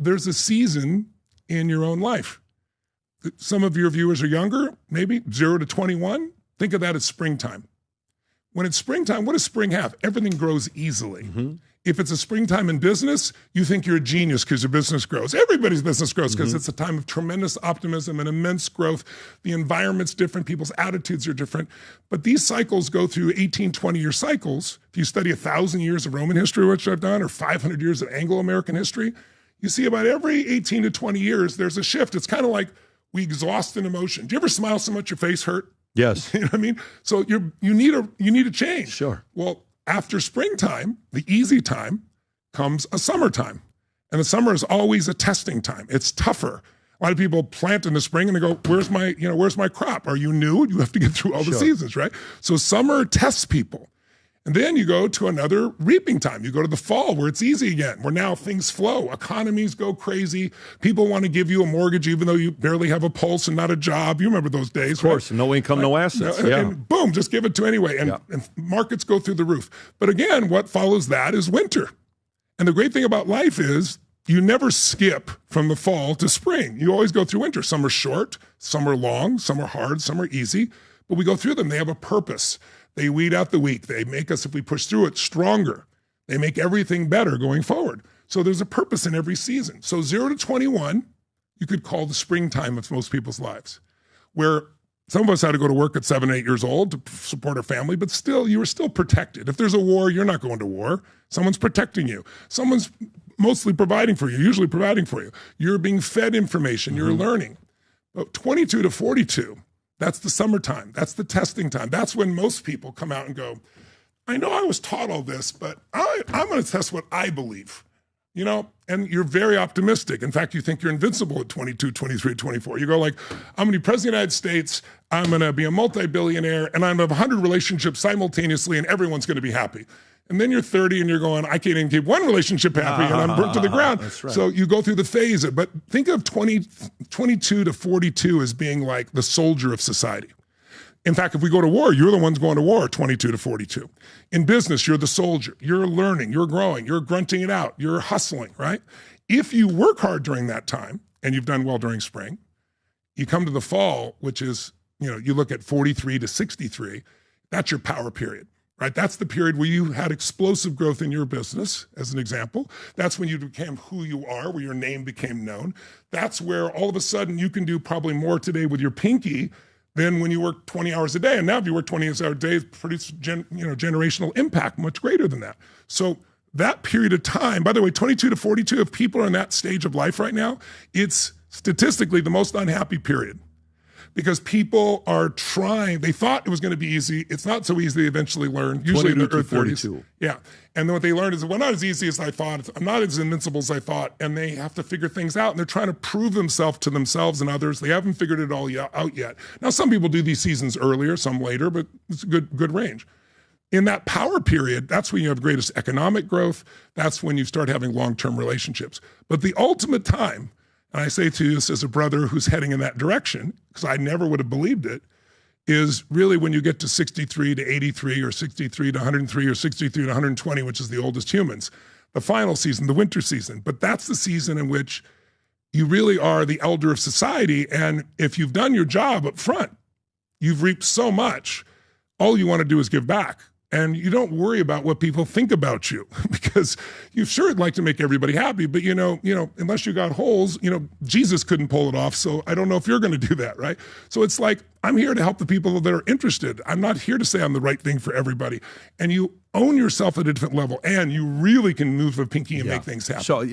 there's a season in your own life. Some of your viewers are younger, maybe 0 to 21. Think of that as springtime. When it's springtime, what does spring have? Everything grows easily. Mm-hmm. If it's a springtime in business, you think you're a genius because your business grows. Everybody's business grows because it's a time of tremendous optimism and immense growth. The environment's different. People's attitudes are different. But these cycles go through 18, 20-year cycles. If you study 1,000 years of Roman history, which I've done, or 500 years of Anglo-American history, you see about every 18 to 20 years, there's a shift. It's kind of like we exhaust an emotion. Do you ever smile so much your face hurt? Yes. You know what I mean? So you need a change. Sure. Well, after springtime, the easy time, comes a summertime. And the summer is always a testing time. It's tougher. A lot of people plant in the spring and they go, where's my crop? Are you new? You have to get through all the seasons, right? So summer tests people. And then you go to another reaping time. You go to the fall where it's easy again, where now things flow. Economies go crazy. People want to give you a mortgage even though you barely have a pulse and not a job. You remember those days, right? Of course, no income, no assets. And boom, just give it to anyway. And markets go through the roof. But again, what follows that is winter. And the great thing about life is you never skip from the fall to spring. You always go through winter. Some are short, some are long, some are hard, some are easy. But we go through them. They have a purpose. They weed out the weak. They make us, if we push through it, stronger. They make everything better going forward. So there's a purpose in every season. So 0 to 21, you could call the springtime of most people's lives, where some of us had to go to work at 7, 8 years old to support our family, but still, you were still protected. If there's a war, you're not going to war. Someone's protecting you. Someone's mostly providing for you, usually providing for you. You're being fed information. You're learning. But 22 to 42, that's the summertime. That's the testing time. That's when most people come out and go, I know I was taught all this, but I'm going to test what I believe, and you're very optimistic. In fact, you think you're invincible at 22, 23, 24. You go like, I'm going to be president of the United States. I'm going to be a multi-billionaire, and I'm going to have 100 relationships simultaneously, and everyone's going to be happy. And then you're 30 and you're going, I can't even keep one relationship happy and I'm burnt to the ground. That's right. So you go through the phase. But think of 22 to 42 as being like the soldier of society. In fact, if we go to war, you're the ones going to war, 22 to 42. In business, you're the soldier. You're learning, you're growing, you're grunting it out, you're hustling, right? If you work hard during that time, and you've done well during spring, you come to the fall, which is, you look at 43 to 63, that's your power period. Right? That's the period where you had explosive growth in your business, as an example. That's when you became who you are, where your name became known. That's where all of a sudden you can do probably more today with your pinky than when you work 20 hours a day. And now if you work 20 hours a day, it produces generational impact much greater than that. So that period of time, by the way, 22 to 42, if people are in that stage of life right now, it's statistically the most unhappy period. Because people are trying, they thought it was going to be easy. It's not so easy, they eventually learn, usually in their early 30s. Yeah. And then what they learned is, well, not as easy as I thought. I'm not as invincible as I thought. And they have to figure things out. And they're trying to prove themselves to themselves and others. They haven't figured it all out yet. Now, some people do these seasons earlier, some later, but it's a good range. In that power period, that's when you have greatest economic growth. That's when you start having long-term relationships. But the ultimate time, and I say to you this as a brother who's heading in that direction, because I never would have believed it, is really when you get to 63 to 83 or 63 to 103 or 63 to 120, which is the oldest humans, the final season, the winter season. But that's the season in which you really are the elder of society. And if you've done your job up front, you've reaped so much, all you want to do is give back. And you don't worry about what people think about you because you sure would like to make everybody happy, but unless you got holes, Jesus couldn't pull it off. So I don't know if you're going to do that, right? So it's like, I'm here to help the people that are interested. I'm not here to say I'm the right thing for everybody. And you own yourself at a different level and you really can move a pinky and make things happen. So